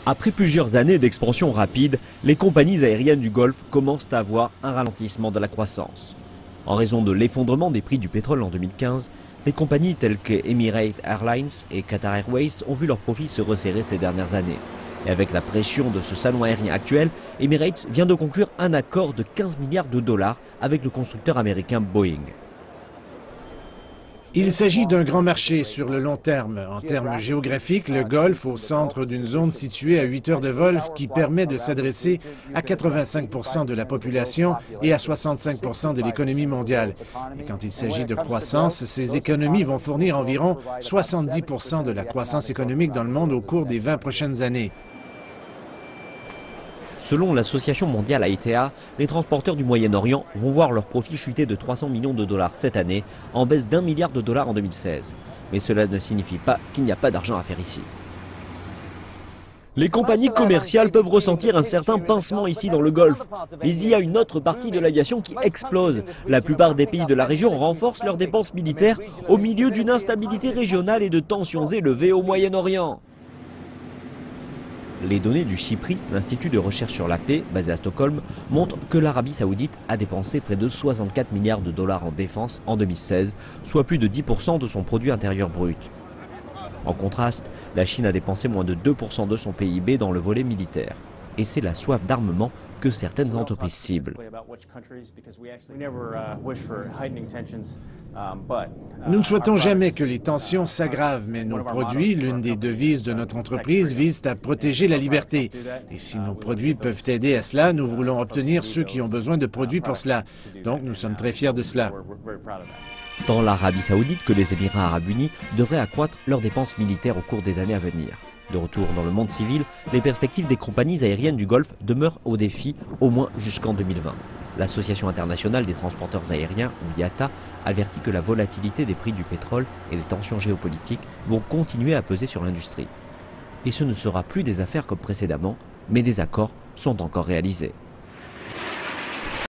Après plusieurs années d'expansion rapide, les compagnies aériennes du Golfe commencent à avoir un ralentissement de la croissance. En raison de l'effondrement des prix du pétrole en 2015, les compagnies telles que Emirates Airlines et Qatar Airways ont vu leurs profits se resserrer ces dernières années. Et avec la pression de ce salon aérien actuel, Emirates vient de conclure un accord de 15 milliards de dollars avec le constructeur américain Boeing. Il s'agit d'un grand marché sur le long terme. En termes géographiques, le Golfe, au centre d'une zone située à 8 heures de vol, qui permet de s'adresser à 85% de la population et à 65% de l'économie mondiale. Et quand il s'agit de croissance, ces économies vont fournir environ 70% de la croissance économique dans le monde au cours des 20 prochaines années. Selon l'association mondiale AITA, les transporteurs du Moyen-Orient vont voir leurs profits chuter de 300 millions de dollars cette année, en baisse d'1 milliard de dollars en 2016. Mais cela ne signifie pas qu'il n'y a pas d'argent à faire ici. Les compagnies commerciales peuvent ressentir un certain pincement ici dans le Golfe. Mais il y a une autre partie de l'aviation qui explose. La plupart des pays de la région renforcent leurs dépenses militaires au milieu d'une instabilité régionale et de tensions élevées au Moyen-Orient. Les données du CIPRI, l'Institut de recherche sur la paix, basé à Stockholm, montrent que l'Arabie saoudite a dépensé près de 64 milliards de dollars en défense en 2016, soit plus de 10% de son produit intérieur brut. En contraste, la Chine a dépensé moins de 2% de son PIB dans le volet militaire. Et c'est la soif d'armement que certaines entreprises ciblent. Nous ne souhaitons jamais que les tensions s'aggravent, mais nos produits, l'une des devises de notre entreprise, visent à protéger la liberté. Et si nos produits peuvent aider à cela, nous voulons obtenir ceux qui ont besoin de produits pour cela. Donc nous sommes très fiers de cela. Tant l'Arabie saoudite que les Émirats arabes unis devraient accroître leurs dépenses militaires au cours des années à venir. De retour dans le monde civil, les perspectives des compagnies aériennes du Golfe demeurent au défi, au moins jusqu'en 2020. L'Association internationale des transporteurs aériens, ou IATA, avertit que la volatilité des prix du pétrole et les tensions géopolitiques vont continuer à peser sur l'industrie. Et ce ne sera plus des affaires comme précédemment, mais des accords sont encore réalisés.